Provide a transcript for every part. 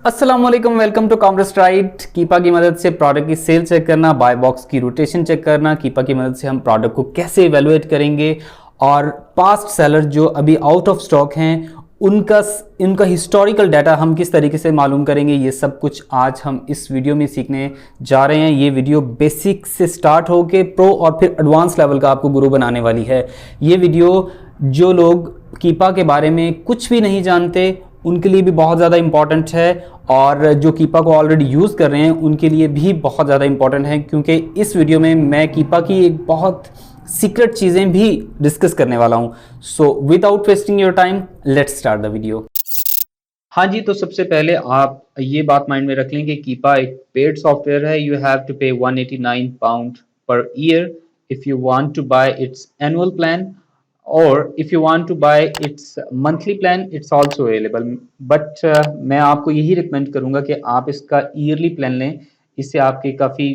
अस्सलाम वालेकुम, welcome to counter straight. कीपा की मदद से प्रोडक्ट की सेल चेक करना, बाय बॉक्स की रोटेशन चेक करना, कीपा की मदद से हम प्रोडक्ट को कैसे इवेलुएट करेंगे और पास्ट सेलर जो अभी आउट ऑफ स्टॉक हैं उनका हिस्टोरिकल डाटा हम किस तरीके से मालूम करेंगे, ये सब कुछ आज हम इस वीडियो में सीखने जा रहे हैं। ये वीडियो बेसिक से स्टार्ट होके प्रो और फिर एडवांस लेवल का आपको गुरु बनाने वाली है। ये वीडियो जो लोग कीपा के बारे में कुछ भी नहीं जानते उनके लिए भी बहुत ज़्यादा इंपॉर्टेंट है और जो कीपा को ऑलरेडी यूज़ कर रहे हैं उनके लिए भी बहुत ज़्यादा इंपॉर्टेंट है, क्योंकि इस वीडियो में मैं कीपा की एक बहुत सीक्रेट चीज़ें भी डिस्कस करने वाला हूं। So without wasting your time let's start the video. हाँ जी, तो सबसे पहले आप ये बात माइंड में रख लें कि कीपा एक पेड सॉफ्टवेयर है। You have to pay £189 per year if you want to buy its annual plan, or if you want to buy its monthly plan it's also available, but मैं आपको यही recommend करूंगा कि आप इसका yearly plan लें। इससे आपके काफ़ी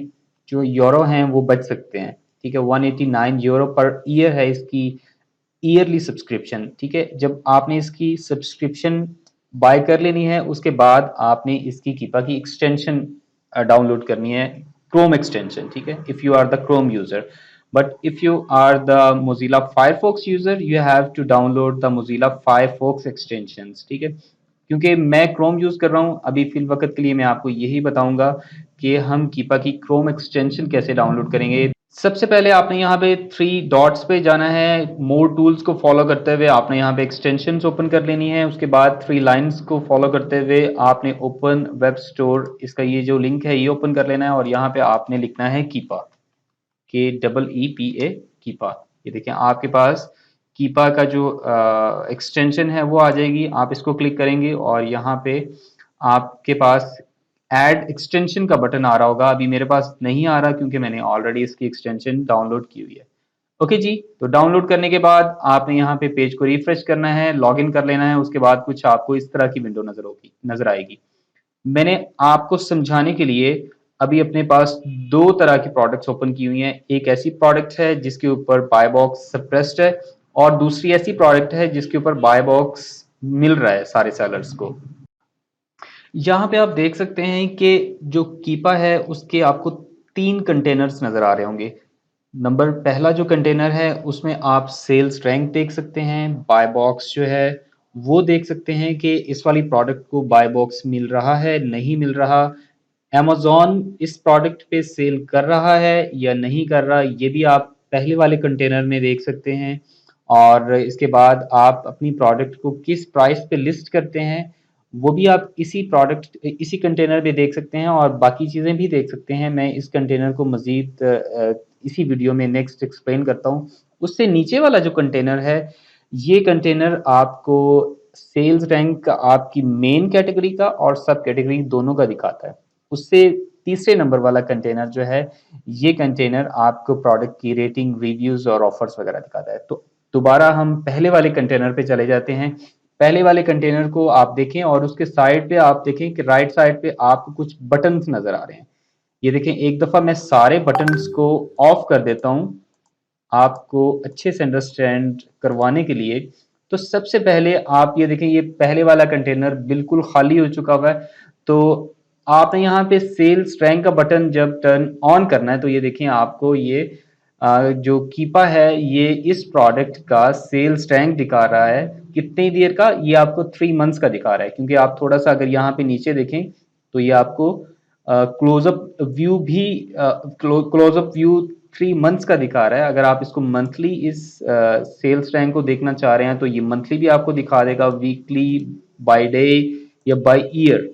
जो यूरो हैं वो बच सकते हैं। ठीक है, €189 पर ईयर है इसकी ईयरली सब्सक्रिप्शन। ठीक है, जब आपने इसकी सब्सक्रिप्शन बाय कर लेनी है उसके बाद आपने इसकी कीपा की एक्सटेंशन डाउनलोड करनी है, क्रोम एक्सटेंशन। ठीक है, if you are the Chrome user, but if you are the Mozilla Firefox user you have to download the Mozilla Firefox extensions। ठीक है, क्योंकि मैं Chrome यूज कर रहा हूँ अभी फिल वक्त के लिए, मैं आपको यही बताऊंगा कि हम कीपा की Chrome एक्सटेंशन कैसे डाउनलोड करेंगे। सबसे पहले आपने यहाँ पे 3 डॉट्स पे जाना है, मोर टूल्स को फॉलो करते हुए आपने यहाँ पे एक्सटेंशंस ओपन कर लेनी है। उसके बाद 3 लाइंस को फॉलो करते हुए आपने ओपन वेब स्टोर, इसका ये जो लिंक है ये ओपन कर लेना है और यहाँ पे आपने लिखना है कीपा, KEEPA कीपा। ये देखें आपके पास कीपा का जो एक्सटेंशन है वो आ जाएगी। आप इसको क्लिक करेंगे और यहाँ पे आपके पास ऐड एक्सटेंशन का बटन आ रहा होगा। अभी मेरे पास नहीं आ रहा क्योंकि मैंने ऑलरेडी इसकी एक्सटेंशन डाउनलोड की हुई है। ओके जी, तो डाउनलोड करने के बाद आपने यहाँ पे पेज को रिफ्रेश करना है, लॉगिन कर लेना है। उसके बाद कुछ आपको इस तरह की विंडो नजर आएगी। मैंने आपको समझाने के लिए अभी अपने पास 2 तरह की प्रोडक्ट्स ओपन की हुई हैं। एक ऐसी प्रोडक्ट है जिसके ऊपर बाय बॉक्स सप्रेस्ड है और दूसरी ऐसी प्रोडक्ट है जिसके ऊपर बाय बॉक्स मिल रहा है सारे सेलर्स को। यहाँ पे आप देख सकते हैं कि जो कीपा है उसके आपको 3 कंटेनर्स नजर आ रहे होंगे। नंबर पहला जो कंटेनर है उसमें आप सेल्स रैंक देख सकते हैं, बाय बॉक्स जो है वो देख सकते हैं कि इस वाली प्रोडक्ट को बाय बॉक्स मिल रहा है नहीं मिल रहा, अमेज़न इस प्रोडक्ट पे सेल कर रहा है या नहीं कर रहा, ये भी आप पहले वाले कंटेनर में देख सकते हैं। और इसके बाद आप अपनी प्रोडक्ट को किस प्राइस पे लिस्ट करते हैं वो भी आप इसी कंटेनर में देख सकते हैं और बाकी चीज़ें भी देख सकते हैं। मैं इस कंटेनर को मज़ीद इसी वीडियो में नेक्स्ट एक्सप्लेन करता हूँ। उससे नीचे वाला जो कंटेनर है ये कंटेनर आपको सेल्स रैंक आपकी मेन कैटेगरी का और सब कैटेगरी दोनों का दिखाता है। उससे तीसरे नंबर वाला कंटेनर जो है ये कंटेनर आपको प्रोडक्ट की रेटिंग, रिव्यूज और ऑफर्स वगैरह दिखाता है। तो दोबारा हम पहले वाले कंटेनर पे चले जाते हैं। पहले वाले कंटेनर को आप देखें और उसके साइड पे आप देखें कि राइट साइड पे आपको कुछ बटन्स नजर आ रहे हैं। ये देखें, एक दफा मैं सारे बटन्स को ऑफ कर देता हूं आपको अच्छे से अंडरस्टैंड करवाने के लिए। तो सबसे पहले आप ये देखें, ये पहले वाला कंटेनर बिल्कुल खाली हो चुका हुआ है। तो आपने यहाँ पे सेल्स रैंक का बटन जब टर्न ऑन करना है तो ये देखें आपको ये जो कीपा है ये इस प्रोडक्ट का सेल्स रैंक दिखा रहा है। कितनी देर का? ये आपको 3 मंथ्स का दिखा रहा है, क्योंकि आप थोड़ा सा अगर यहाँ पे नीचे देखें तो ये आपको क्लोजअप व्यू भी क्लोजअप व्यू 3 मंथ्स का दिखा रहा है। अगर आप इसको मंथली इस सेल्स रैंक को देखना चाह रहे हैं तो ये मंथली भी आपको दिखा देगा, वीकली, बाय डे या बाय ईयर,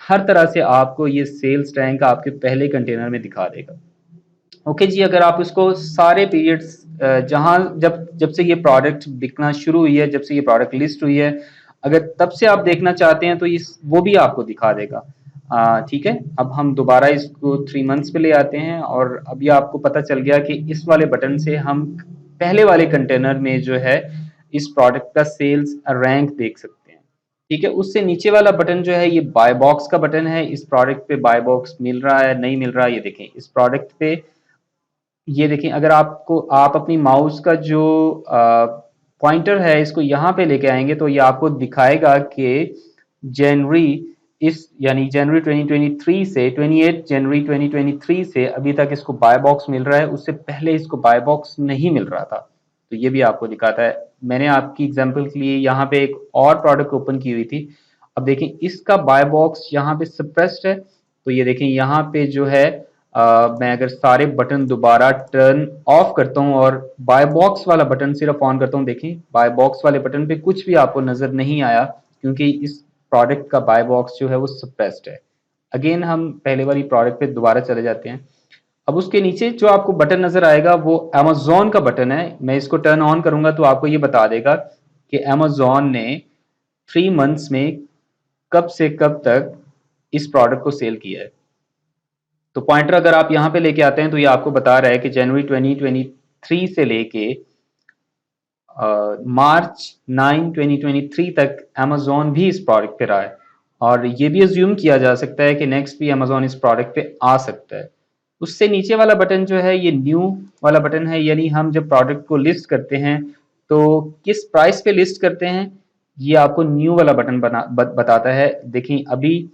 हर तरह से आपको ये सेल्स रैंक आपके पहले कंटेनर में दिखा देगा। ओके जी, अगर आप इसको सारे पीरियड्स जहां जब जब से ये प्रोडक्ट बिकना शुरू हुई है, जब से ये प्रोडक्ट लिस्ट हुई है, अगर तब से आप देखना चाहते हैं तो इस वो भी आपको दिखा देगा। ठीक है, अब हम दोबारा इसको 3 मंथ्स पे ले आते हैं और अभी आपको पता चल गया कि इस वाले बटन से हम पहले वाले कंटेनर में जो है इस प्रोडक्ट का सेल्स रैंक देख सकते हैं। ठीक है, उससे नीचे वाला बटन जो है ये बाय बॉक्स का बटन है। इस प्रोडक्ट पे बाय बॉक्स मिल रहा है नहीं मिल रहा, ये देखें इस प्रोडक्ट पे। ये देखें, अगर आप अपनी माउस का जो पॉइंटर है इसको यहाँ पे लेके आएंगे तो ये आपको दिखाएगा कि जनवरी इस यानी जनवरी 2023 से 28 जनवरी 2023 से अभी तक इसको बाय बॉक्स मिल रहा है, उससे पहले इसको बाय बॉक्स नहीं मिल रहा था। तो ये भी आपको दिखाता है। मैंने आपकी एग्जांपल के लिए यहाँ पे एक और प्रोडक्ट ओपन की हुई थी। अब देखें इसका बाय बॉक्स यहाँ पे सप्रेस्ड है। तो ये देखें यहाँ पे जो है मैं अगर सारे बटन दोबारा टर्न ऑफ करता हूँ और बाय बॉक्स वाला बटन सिर्फ ऑन करता हूँ, देखें बाय बॉक्स वाले बटन पे कुछ भी आपको नजर नहीं आया, क्योंकि इस प्रोडक्ट का बाय बॉक्स जो है वो सप्रेस्ड है। अगेन हम पहले वाली प्रोडक्ट पे दोबारा चले जाते हैं। अब उसके नीचे जो आपको बटन नजर आएगा वो अमेजोन का बटन है। मैं इसको टर्न ऑन करूंगा तो आपको ये बता देगा कि अमेजोन ने 3 मंथ्स में कब से कब तक इस प्रोडक्ट को सेल किया है। तो पॉइंटर अगर आप यहाँ पे लेके आते हैं तो ये आपको बता रहा है कि जनवरी 2023 से लेके मार्च 9 2023 तक अमेजोन भी इस प्रोडक्ट पे रहा है, और ये भी अज्यूम किया जा सकता है कि नेक्स्ट भी अमेजोन इस प्रोडक्ट पे आ सकता है। उससे नीचे वाला बटन जो है ये न्यू वाला बटन है, यानी हम जब प्रोडक्ट को लिस्ट करते हैं तो किस प्राइस पे लिस्ट करते हैं ये आपको न्यू वाला बटन बताता है। देखिए अभी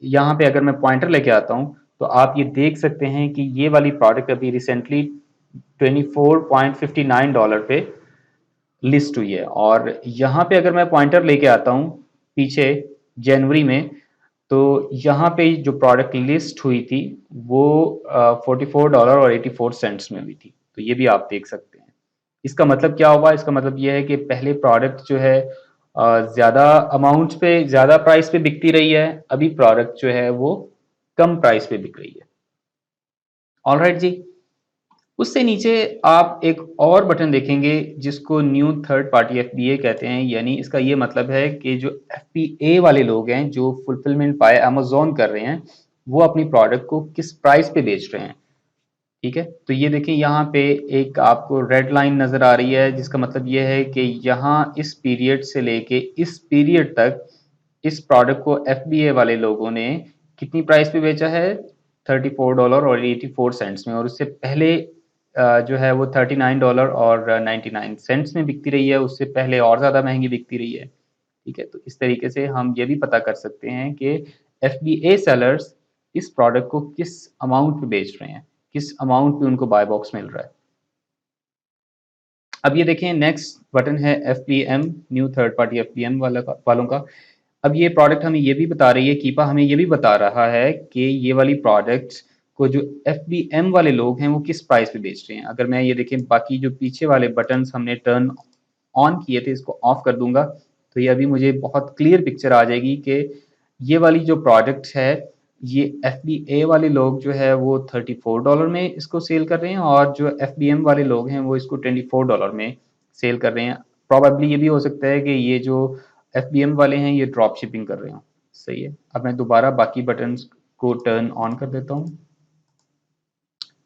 यहाँ पे अगर मैं पॉइंटर लेके आता हूँ तो आप ये देख सकते हैं कि ये वाली प्रोडक्ट अभी रिसेंटली $24.59 पे लिस्ट हुई है। और यहाँ पे अगर मैं पॉइंटर लेके आता हूँ पीछे जनवरी में, तो यहाँ पे जो प्रोडक्ट लिस्ट हुई थी वो $44.84 में हुई थी। तो ये भी आप देख सकते हैं। इसका मतलब क्या हुआ? इसका मतलब ये है कि पहले प्रोडक्ट जो है ज्यादा अमाउंट पे ज्यादा प्राइस पे बिकती रही है, अभी प्रोडक्ट जो है वो कम प्राइस पे बिक रही है। ऑलराइट जी। उससे नीचे आप एक और बटन देखेंगे जिसको न्यू थर्ड पार्टी एफबीए कहते हैं, यानी इसका ये मतलब है कि जो एफबीए वाले लोग हैं जो फुलफिलमेंट बाय अमेजोन कर रहे हैं वो अपनी प्रोडक्ट को किस प्राइस पे बेच रहे हैं। ठीक है, तो ये देखिए यहाँ पे एक आपको रेड लाइन नजर आ रही है, जिसका मतलब ये है कि यहाँ इस पीरियड से लेके इस पीरियड तक इस प्रोडक्ट को एफबीए वाले लोगों ने कितनी प्राइस पे बेचा है, $34.84 में, और उससे पहले जो है वो $39.99 में बिकती रही है, उससे पहले और ज़्यादा महंगी बिकती रही है। ठीक है, तो इस तरीके से हम ये भी पता कर सकते हैं कि एफबीए सेलर्स इस प्रोडक्ट को किस अमाउंट पे बेच रहे हैं, किस अमाउंट पे उनको बाय बॉक्स मिल रहा है। अब ये देखें नेक्स्ट बटन है FPM, new third party FPM वालों का। अब ये प्रोडक्ट हमें ये भी बता रही है, कीपा हमें ये भी बता रहा है कि ये वाली प्रोडक्ट को जो एफबीएम वाले लोग हैं वो किस प्राइस पे बेच रहे हैं। अगर मैं ये देखें बाकी जो पीछे वाले बटन्स हमने टर्न ऑन किए थे इसको ऑफ कर दूंगा तो ये अभी मुझे बहुत क्लियर पिक्चर आ जाएगी कि ये वाली जो प्रोडक्ट है ये एफबीए वाले लोग जो है वो $34 में इसको सेल कर रहे हैं, और जो एफबीएम वाले लोग हैं वो इसको $24 में सेल कर रहे हैं। प्रॉबेबली ये भी हो सकता है कि ये जो एफबीएम वाले हैं ये ड्रॉप शिपिंग कर रहे हो। सही है, अब मैं दोबारा बाकी बटन्स को टर्न ऑन कर देता हूँ।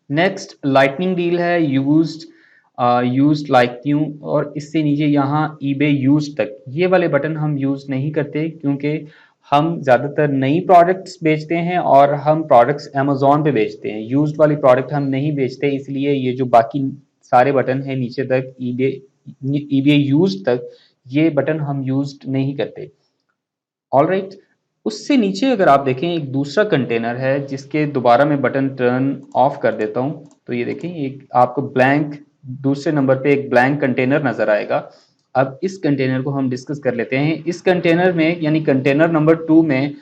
नेक्स्ट लाइटनिंग डील है, यूज्ड लाइक न्यू, और इससे नीचे यहाँ ईबे यूज तक। ये वाले बटन हम यूज नहीं करते क्योंकि हम ज़्यादातर नई प्रोडक्ट्स बेचते हैं और हम प्रोडक्ट्स अमेजोन पे बेचते हैं, यूज्ड वाली प्रोडक्ट हम नहीं बेचते, इसलिए ये जो बाकी सारे बटन है नीचे तक ईबे यूज तक, ये बटन हम यूज नहीं करते। ऑलराइट, उससे नीचे अगर आप देखें एक दूसरा कंटेनर है जिसके दोबारा मैं बटन टर्न ऑफ कर देता हूं तो ये देखें एक आपको ब्लैंक दूसरे नंबर पे एक ब्लैंक कंटेनर नजर आएगा। अब इस कंटेनर को हम डिस्कस कर लेते हैं। इस कंटेनर में यानी कंटेनर नंबर 2 में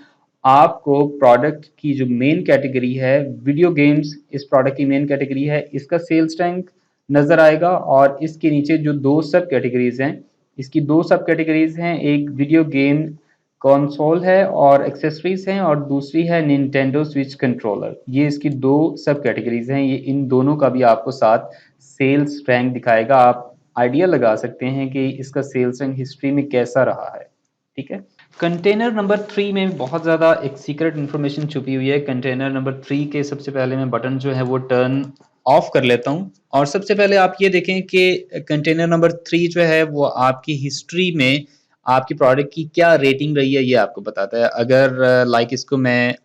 आपको प्रोडक्ट की जो मेन कैटेगरी है वीडियो गेम्स, इस प्रोडक्ट की मेन कैटेगरी है, इसका सेल्स रैंक नजर आएगा, और इसके नीचे जो दो सब कैटेगरीज हैं, इसकी दो सब कैटेगरीज हैं, एक वीडियो गेम कंसोल है और एक्सेसरीज हैं, और दूसरी है निंटेंडो स्विच कंट्रोलर। ये इसकी दो सब कैटेगरीज हैं। ये इन दोनों का भी आपको साथ सेल्स रैंक दिखाएगा। आप आइडिया लगा सकते हैं कि इसका सेल्स रैंक हिस्ट्री में कैसा रहा है। ठीक है, कंटेनर नंबर 3 में बहुत ज़्यादा एक सीक्रेट इन्फॉर्मेशन छुपी हुई है। कंटेनर नंबर 3 के सबसे पहले मैं बटन जो है वो टर्न ऑफ कर लेता हूँ, और सबसे पहले आप ये देखें कि कंटेनर नंबर 3 जो है वो आपकी हिस्ट्री में आपकी प्रोडक्ट की क्या रेटिंग रही है ये आपको बताता है। अगर लाइक इसको मैं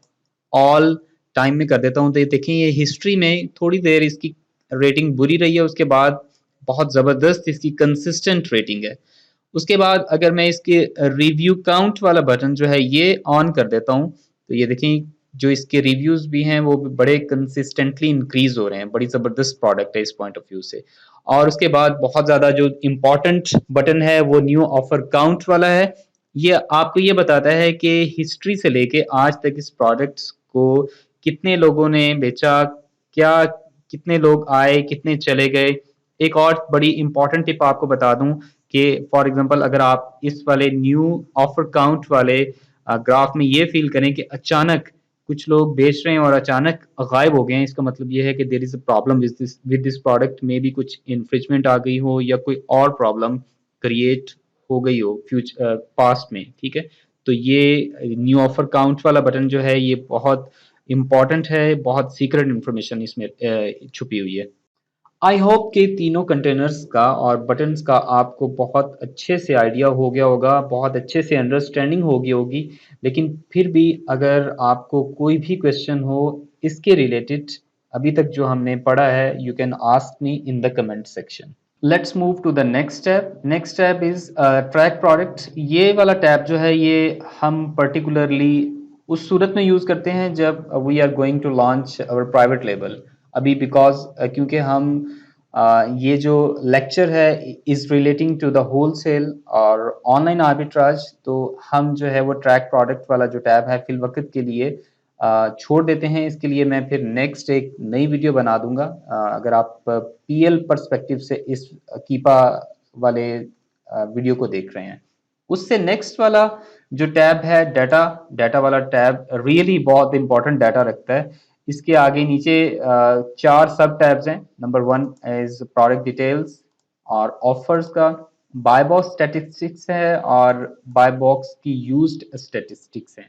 ऑल टाइम में कर देता हूँ तो ये देखें ये हिस्ट्री में थोड़ी देर इसकी रेटिंग बुरी रही है, उसके बाद बहुत ज़बरदस्त इसकी कंसिस्टेंट रेटिंग है। उसके बाद अगर मैं इसके रिव्यू काउंट वाला बटन जो है ये ऑन कर देता हूँ, तो ये देखें जो इसके रिव्यूज भी हैं वो भी बड़े कंसिस्टेंटली इंक्रीज हो रहे हैं। बड़ी जबरदस्त प्रोडक्ट है इस पॉइंट ऑफ व्यू से। और उसके बाद बहुत ज्यादा जो इम्पोर्टेंट बटन है वो न्यू ऑफर काउंट वाला है। ये आपको ये बताता है कि हिस्ट्री से लेके आज तक इस प्रोडक्ट को कितने लोगों ने बेचा, क्या कितने लोग आए, कितने चले गए। एक और बड़ी इंपॉर्टेंट टिप आपको बता दूं कि फॉर एग्जांपल अगर आप इस वाले न्यू ऑफर काउंट वाले ग्राफ में ये फील करें कि अचानक कुछ लोग बेच रहे हैं और अचानक गायब हो गए हैं, इसका मतलब ये है कि there is a problem with this product, में भी कुछ इन्फ्रिजमेंट आ गई हो या कोई और प्रॉब्लम क्रिएट हो गई हो फ्यूचर पास्ट में। ठीक है, तो ये न्यू ऑफर काउंट वाला बटन जो है ये बहुत इंपॉर्टेंट है, बहुत सीक्रेट इंफॉर्मेशन इसमें छुपी हुई है। आई होप कि तीनों कंटेनर्स का और बटन्स का आपको बहुत अच्छे से आइडिया हो गया होगा, बहुत अच्छे से अंडरस्टैंडिंग हो गई होगी। लेकिन फिर भी अगर आपको कोई भी क्वेश्चन हो इसके रिलेटेड अभी तक जो हमने पढ़ा है, you can ask me in the comment section. Let's move to the next tab. Next tab is track product. ये वाला टैब जो है ये हम पर्टिकुलरली उस सूरत में यूज करते हैं जब we are going to launch our private label. अभी बिकॉज क्योंकि हम ये जो लेक्चर है is relating to the wholesale और ऑनलाइन आर्बिट्राज, तो हम जो है वो ट्रैक प्रोडक्ट वाला जो टैब है फिल वक्त के लिए छोड़ देते हैं। इसके लिए मैं फिर नेक्स्ट एक नई वीडियो बना दूंगा। अगर आप पीएल पर्सपेक्टिव से इस कीपा वाले वीडियो को देख रहे हैं। उससे नेक्स्ट वाला जो टैब है डाटा, डाटा वाला टैब रियली बहुत इंपॉर्टेंट डाटा रखता है। इसके आगे नीचे चार सब टैब्स हैं। नंबर 1 इज प्रोडक्ट डिटेल्स और ऑफर्स का, बाय बॉक्स स्टैटिस्टिक्स है और बाय बॉक्स की यूज्ड स्टैटिस्टिक्स हैं।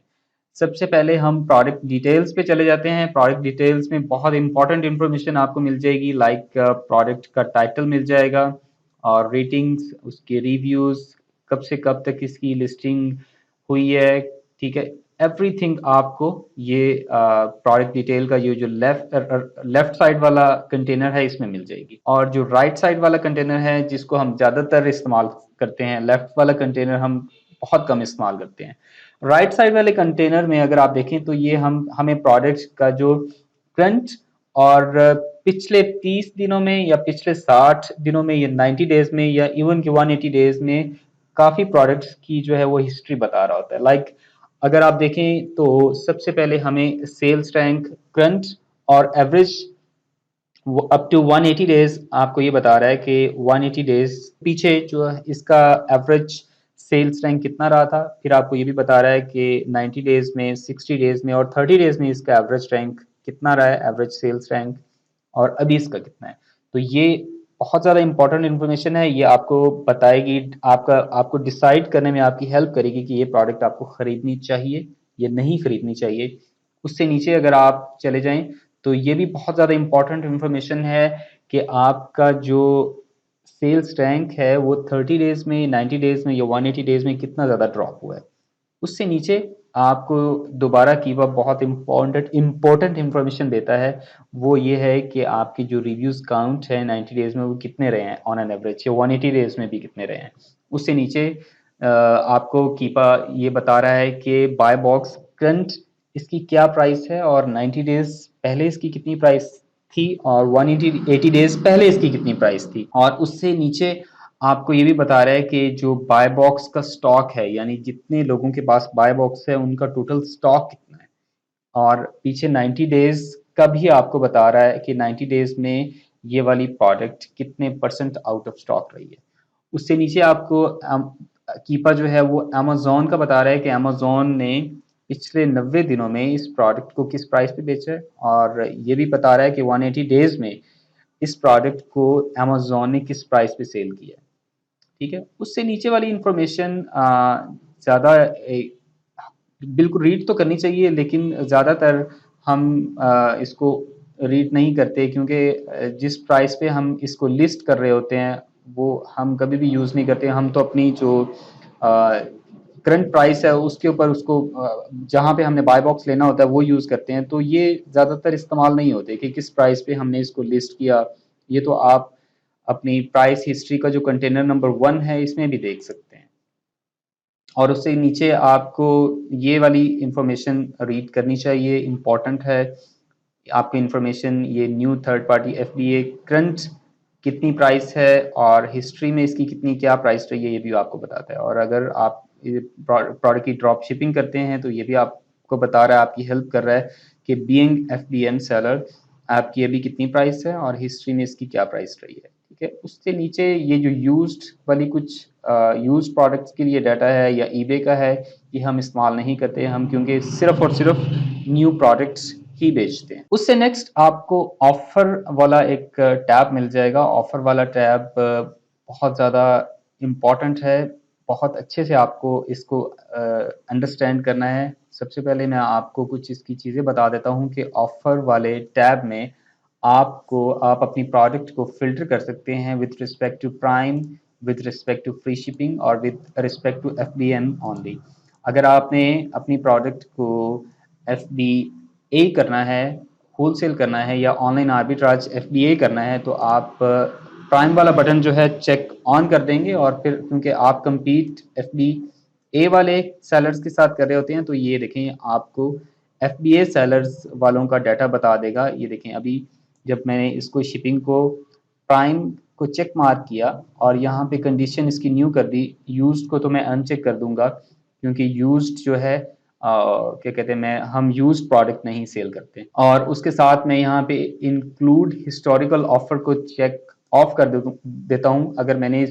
सबसे पहले हम प्रोडक्ट डिटेल्स पे चले जाते हैं। प्रोडक्ट डिटेल्स में बहुत इंपॉर्टेंट इंफॉर्मेशन आपको मिल जाएगी, लाइक प्रोडक्ट का टाइटल मिल जाएगा और रेटिंग्स, उसके रिव्यूज, कब से कब तक इसकी लिस्टिंग हुई है। ठीक है, एवरीथिंग आपको ये प्रोडक्ट डिटेल का ये जो लेफ्ट साइड वाला कंटेनर है इसमें मिल जाएगी। और जो राइट साइड वाला कंटेनर है जिसको हम ज्यादातर इस्तेमाल करते हैं, लेफ्ट वाला कंटेनर हम बहुत कम इस्तेमाल करते हैं। राइट साइड वाले कंटेनर में अगर आप देखें तो ये हमें प्रोडक्ट्स का जो करंट और पिछले 30 दिनों में या पिछले 60 दिनों में या 90 डेज में या इवन कि 180 डेज में काफी प्रोडक्ट्स की जो है वो हिस्ट्री बता रहा होता है। लाइक अगर आप देखें तो सबसे पहले हमें सेल्स रैंक, करंट और एवरेज अप टू 180 डेज आपको ये बता रहा है कि 180 डेज पीछे जो है इसका एवरेज सेल्स रैंक कितना रहा था। फिर आपको ये भी बता रहा है कि 90 डेज में, 60 डेज में और 30 डेज में इसका एवरेज रैंक कितना रहा है, एवरेज सेल्स रैंक, और अभी इसका कितना है। तो ये बहुत ज़्यादा इंपॉर्टेंट इन्फॉर्मेशन है। ये आपको बताएगी, आपको डिसाइड करने में आपकी हेल्प करेगी कि ये प्रोडक्ट आपको खरीदनी चाहिए या नहीं खरीदनी चाहिए। उससे नीचे अगर आप चले जाएं तो ये भी बहुत ज़्यादा इंपॉर्टेंट इन्फॉर्मेशन है कि आपका जो सेल्स रैंक है वो 30 डेज में, 90 डेज में या 180 डेज में कितना ज़्यादा ड्रॉप हुआ है। उससे नीचे आपको दोबारा कीपा बहुत इंपॉर्टेंट इंफॉर्मेशन देता है। वो ये है कि आपकी जो रिव्यूज काउंट है 90 डेज में वो कितने रहे हैं ऑन एन एवरेज, या 180 डेज में भी कितने रहे हैं। उससे नीचे आपको कीपा ये बता रहा है कि बाय बॉक्स करंट इसकी क्या प्राइस है और 90 डेज पहले इसकी कितनी प्राइस थी और 180 डेज पहले इसकी कितनी प्राइस थी। और उससे नीचे आपको ये भी बता रहा है कि जो बाय बॉक्स का स्टॉक है, यानी जितने लोगों के पास बाय बॉक्स है उनका टोटल स्टॉक कितना है। और पीछे 90 डेज का भी आपको बता रहा है कि 90 डेज में ये वाली प्रोडक्ट कितने परसेंट आउट ऑफ स्टॉक रही है। उससे नीचे आपको कीपा जो है वो अमेजोन का बता रहा है कि अमेजोन ने पिछले 90 दिनों में इस प्रोडक्ट को किस प्राइस पे बेचा है, और ये भी बता रहा है कि 180 डेज में इस प्रोडक्ट को अमेजोन ने किस प्राइस पे सेल किया है। ठीक है, उससे नीचे वाली इंफॉर्मेशन ज़्यादा बिल्कुल रीड तो करनी चाहिए, लेकिन ज़्यादातर हम इसको रीड नहीं करते क्योंकि जिस प्राइस पे हम इसको लिस्ट कर रहे होते हैं वो हम कभी भी यूज़ नहीं करते। हम तो अपनी जो करंट प्राइस है उसके ऊपर उसको जहाँ पे हमने बाय बॉक्स लेना होता है वो यूज़ करते हैं। तो ये ज़्यादातर इस्तेमाल नहीं होते कि किस प्राइस पे हमने इसको लिस्ट किया। ये तो आप अपनी प्राइस हिस्ट्री का जो कंटेनर नंबर 1 है इसमें भी देख सकते हैं। और उससे नीचे आपको ये वाली इंफॉर्मेशन रीड करनी चाहिए, इम्पॉर्टेंट है आपकी इंफॉर्मेशन। ये new third party FBA current कितनी प्राइस है और हिस्ट्री में इसकी कितनी क्या प्राइस रही है, ये भी आपको बताता है। और अगर आप प्रोडक्ट की ड्रॉप शिपिंग करते हैं तो ये भी आपको बता रहा है, आपकी हेल्प कर रहा है कि बीइंग एफबीएम सेलर आपकी अभी कितनी प्राइस है और हिस्ट्री में इसकी क्या प्राइस रही है। ठीक है, उससे नीचे ये जो यूज्ड वाली कुछ यूज्ड प्रोडक्ट्स के लिए डाटा है या ईबे का है, ये हम इस्तेमाल नहीं करते हम, क्योंकि सिर्फ और सिर्फ न्यू प्रोडक्ट्स ही बेचते हैं। उससे नेक्स्ट आपको ऑफर वाला एक टैब मिल जाएगा। ऑफर वाला टैब बहुत ज़्यादा इम्पॉर्टेंट है, बहुत अच्छे से आपको इसको अंडरस्टैंड करना है। सबसे पहले मैं आपको कुछ इसकी चीज़ें बता देता हूँ कि ऑफर वाले टैब में आप अपनी प्रोडक्ट को फिल्टर कर सकते हैं with respect to Prime, with respect to free shipping और with respect to FBM only. अगर आपने अपनी प्रोडक्ट को एफबीए करना है, होलसेल करना है या ऑनलाइन आर्बिट्राज एफबीए करना है तो आप प्राइम वाला बटन जो है चेक ऑन कर देंगे। और फिर क्योंकि आप कंपीट एफबीए वाले सेलर्स के साथ कर रहे होते हैं तो ये देखें आपको एफबीए सेलर्स वालों का डाटा बता देगा। ये देखें अभी जब मैंने इसको शिपिंग को प्राइम को चेक मार्क किया और यहाँ पे कंडीशन इसकी न्यू कर दी, यूज्ड को तो मैं अनचेक कर दूंगा क्योंकि यूज्ड जो है क्या कहते हैं, मैं हम यूज्ड प्रोडक्ट नहीं सेल करते। और उसके साथ मैं यहाँ पे इंक्लूड हिस्टोरिकल ऑफर को चेक ऑफ कर देता हूँ। अगर मैंने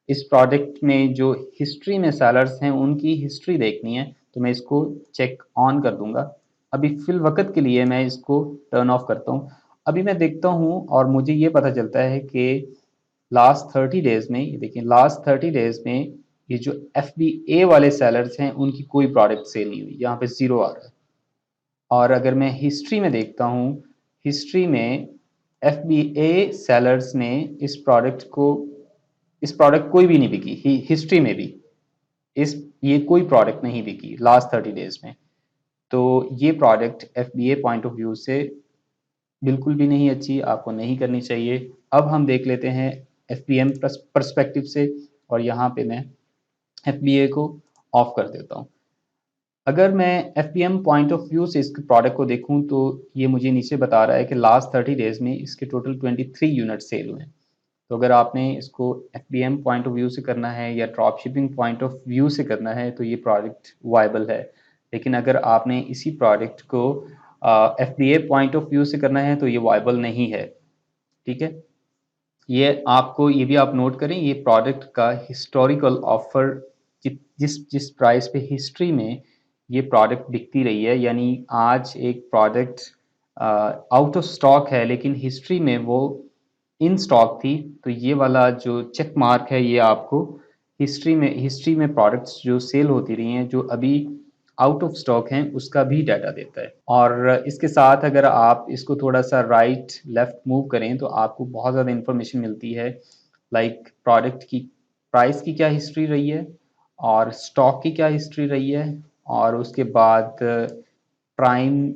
इस प्रोडक्ट में जो हिस्ट्री में सेलर्स हैं उनकी हिस्ट्री देखनी है तो मैं इसको चेक ऑन कर दूंगा। अभी फिल वक्त के लिए मैं इसको टर्न ऑफ करता हूँ। अभी मैं देखता हूँ और मुझे ये पता चलता है कि लास्ट 30 डेज में, ये देखिए लास्ट 30 डेज में ये जो एफबीए वाले सेलर्स हैं उनकी कोई प्रोडक्ट सेल नहीं हुई, यहाँ पे जीरो आ रहा है। और अगर मैं हिस्ट्री में देखता हूँ, हिस्ट्री में एफबीए सेलर्स ने इस प्रोडक्ट कोई भी नहीं बिकी, हिस्ट्री में भी इस ये कोई प्रोडक्ट नहीं बिकी लास्ट 30 डेज में। तो ये product FBA point of view से बिल्कुल भी नहीं अच्छी, आपको नहीं करनी चाहिए। अब हम देख लेते हैं एफबीएम पर्सपेक्टिव से और यहाँ पे मैं एफबीए को ऑफ कर देता हूँ। अगर मैं एफबीएम पॉइंट ऑफ व्यू से इसके प्रोडक्ट को देखूं तो ये मुझे नीचे बता रहा है कि लास्ट 30 डेज में इसके टोटल 23 यूनिट सेल हुए हैं। तो अगर आपने इसको एफबीएम पॉइंट ऑफ व्यू से करना है या drop shipping point of view से करना है तो ये प्रोडक्ट वायबल है। लेकिन अगर आपने इसी प्रोडक्ट को एफबीए पॉइंट ऑफ व्यू से करना है तो ये वायबल नहीं है। ठीक है, ये आपको ये भी आप नोट करें, ये प्रोडक्ट का हिस्टोरिकल ऑफर जिस जिस प्राइस पे हिस्ट्री में ये प्रोडक्ट बिकती रही है, यानी आज एक प्रोडक्ट आउट ऑफ स्टॉक है लेकिन हिस्ट्री में वो इन स्टॉक थी, तो ये वाला जो चेक मार्क है ये आपको हिस्ट्री में प्रोडक्ट्स जो सेल होती रही हैं जो अभी आउट ऑफ स्टॉक हैं उसका भी डाटा देता है। और इसके साथ अगर आप इसको थोड़ा सा राइट लेफ्ट मूव करें तो आपको बहुत ज़्यादा इंफॉर्मेशन मिलती है, लाइक प्रोडक्ट की प्राइस की क्या हिस्ट्री रही है और स्टॉक की क्या हिस्ट्री रही है। और उसके बाद प्राइम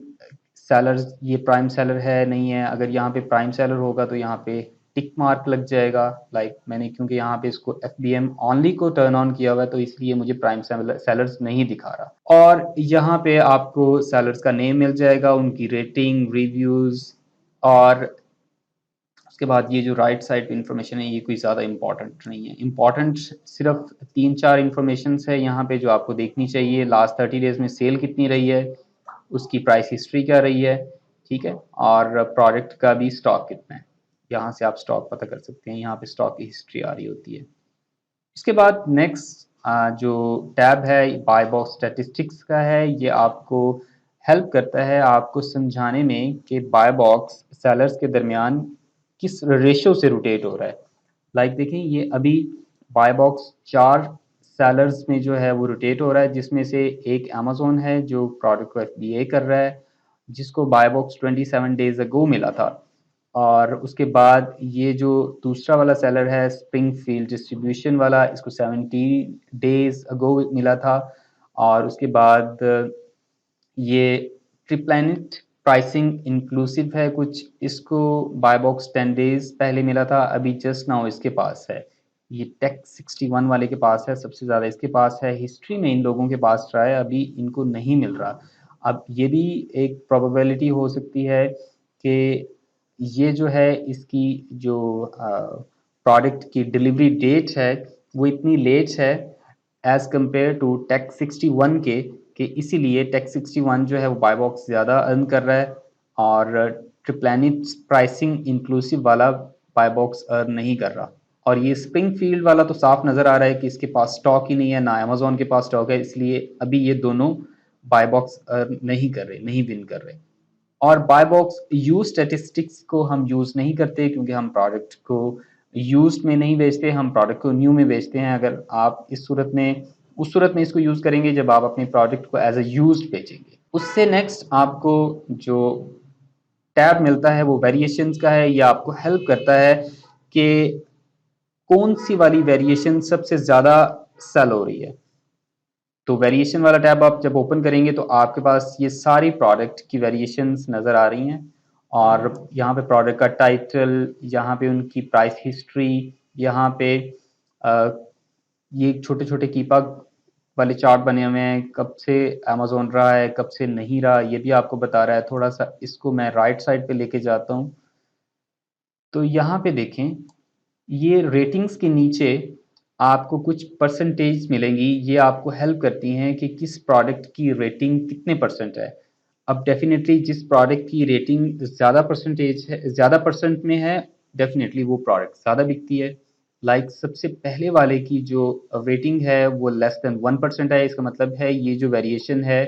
सेलर, ये प्राइम सेलर है नहीं है, अगर यहाँ पे प्राइम सेलर होगा तो यहाँ पे टिक मार्क लग जाएगा। लाइक मैंने क्योंकि यहाँ पे इसको एफबीएम ओनली को टर्न ऑन किया हुआ है तो इसलिए मुझे प्राइम सेलर्स नहीं दिखा रहा। और यहाँ पे आपको सेलर्स का नेम मिल जाएगा, उनकी रेटिंग, रिव्यूज। और उसके बाद ये जो राइट साइड पे इंफॉर्मेशन है ये कोई ज़्यादा इंपॉर्टेंट नहीं है। इंपॉर्टेंट सिर्फ 3-4 इंफॉर्मेशन है यहाँ पे जो आपको देखनी चाहिए। लास्ट 30 डेज में सेल कितनी रही है, उसकी प्राइस हिस्ट्री क्या रही है, ठीक है, और प्रोडक्ट का भी स्टॉक कितना है। यहाँ से आप स्टॉक पता कर सकते हैं, यहाँ पे स्टॉक की हिस्ट्री आ रही होती है। इसके बाद नेक्स्ट जो टैब है बाय बॉक्स स्टैटिस्टिक्स का है, ये आपको हेल्प करता है आपको समझाने में कि बाय बॉक्स सेलर्स के दरमियान किस रेशो से रोटेट हो रहा है। लाइक देखें ये अभी बाय बॉक्स 4 सेलर्स में जो है वो रोटेट हो रहा है, जिसमें से एक अमेजोन है जो प्रोडक्ट को एफबीए कर रहा है, जिसको बाय बॉक्स 27 डेज अगो मिला था। और उसके बाद ये जो दूसरा वाला सेलर है स्प्रिंगफील्ड डिस्ट्रीब्यूशन वाला, इसको 70 डेज अगो मिला था। और उसके बाद ये ट्रिप्लैनेट प्राइसिंग इंक्लूसिव है कुछ, इसको बाय बॉक्स 10 डेज पहले मिला था, अभी जस्ट नाउ इसके पास है। ये टेक 61 वाले के पास है, सबसे ज़्यादा इसके पास है, हिस्ट्री में इन लोगों के पास रहा है, अभी इनको नहीं मिल रहा। अब ये भी एक प्रोबेबिलिटी हो सकती है कि ये जो है इसकी जो प्रोडक्ट की डिलीवरी डेट है वो इतनी लेट है एज कंपेयर टू टेक 61 के, कि इसीलिए टेक 61 जो है वो बाय बॉक्स ज़्यादा अर्न कर रहा है और ट्रिप्लानिट प्राइसिंग इंक्लूसिव वाला बाय बॉक्स अर्न नहीं कर रहा। और ये स्प्रिंगफील्ड वाला तो साफ नज़र आ रहा है कि इसके पास स्टॉक ही नहीं है, ना अमेजोन के पास स्टॉक है, इसलिए अभी ये दोनों बाय बॉक्स अर्न नहीं कर रहे, नहीं विन कर रहे। और बाय बॉक्स यूज स्टेटिस्टिक्स को हम यूज नहीं करते क्योंकि हम प्रोडक्ट को यूज में नहीं बेचते, हम प्रोडक्ट को न्यू में बेचते हैं। अगर आप इस सूरत में उस सूरत में इसको यूज करेंगे जब आप अपने प्रोडक्ट को एज ए यूज बेचेंगे। उससे नेक्स्ट आपको जो टैब मिलता है वो वेरिएशंस का है। ये आपको हेल्प करता है कि कौन सी वाली वेरिएशन सबसे ज़्यादा सेल हो रही है। तो वेरिएशन वाला टैब आप जब ओपन करेंगे तो आपके पास ये सारी प्रोडक्ट की वेरिएशंस नज़र आ रही हैं और यहाँ पे प्रोडक्ट का टाइटल, यहाँ पे उनकी प्राइस हिस्ट्री, यहाँ पे ये छोटे छोटे कीपा वाले चार्ट बने हुए हैं, कब से अमेजोन रहा है, कब से नहीं रहा, ये भी आपको बता रहा है। थोड़ा सा इसको मैं राइट साइड पे लेके जाता हूँ तो यहाँ पे देखें, ये रेटिंग्स के नीचे आपको कुछ परसेंटेज मिलेंगी, ये आपको हेल्प करती हैं कि किस प्रोडक्ट की रेटिंग कितने परसेंट है। अब डेफिनेटली जिस प्रोडक्ट की रेटिंग ज़्यादा परसेंटेज है, ज़्यादा परसेंट में है, डेफिनेटली वो प्रोडक्ट ज़्यादा बिकती है। लाइक सबसे पहले वाले की जो रेटिंग है वो लेस देन 1% है, इसका मतलब है ये जो वेरिएशन है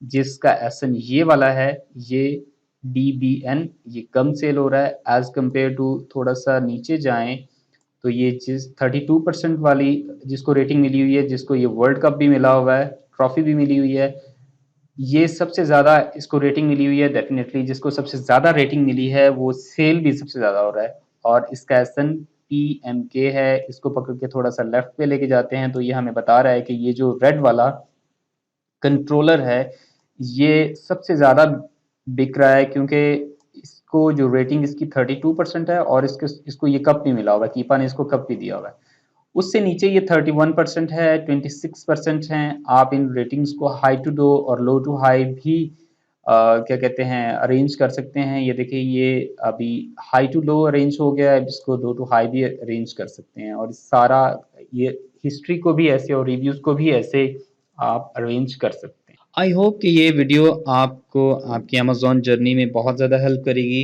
जिसका एसन ये वाला है, ये DBN ये कम सेल हो रहा है एज कंपेयर टू थोड़ा सा नीचे जाएं तो ये जिस 32% वाली जिसको रेटिंग मिली हुई है, जिसको ये वर्ल्ड कप भी मिला हुआ है, ट्रॉफी भी मिली हुई है, ये सबसे ज़्यादा इसको रेटिंग मिली हुई है। डेफिनेटली जिसको सबसे ज़्यादा रेटिंग मिली है वो सेल भी सबसे ज़्यादा हो रहा है और इसका एसन PMK है। इसको पकड़ के थोड़ा सा लेफ्ट पे लेके जाते हैं तो ये हमें बता रहा है कि ये जो रेड वाला कंट्रोलर है ये सबसे ज़्यादा बिक रहा है क्योंकि इसको जो रेटिंग इसकी 32% है और इसको ये कप भी मिला हुआ है, कीपा ने इसको कप भी दिया हुआ है। उससे नीचे ये 31% है, 26% हैं। आप इन रेटिंग्स को हाई टू लो और लो टू हाई भी क्या कहते हैं अरेंज कर सकते हैं। ये देखिए ये अभी हाई टू लो अरेंज हो गया है, इसको लो टू हाई भी अरेंज कर सकते हैं और सारा ये हिस्ट्री को भी ऐसे और रिव्यूज को भी ऐसे आप अरेंज कर सकते हैं। आई होप कि ये वीडियो आपको आपकी अमेजोन जर्नी में बहुत ज़्यादा हेल्प करेगी।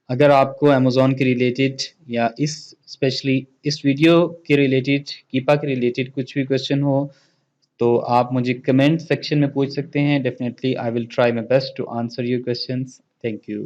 अगर आपको अमेजोन के रिलेटेड या इस स्पेशली इस वीडियो के रिलेटेड, कीपा के रिलेटेड कुछ भी क्वेश्चन हो तो आप मुझे कमेंट सेक्शन में पूछ सकते हैं। Definitely I will try my best to answer your questions. Thank you.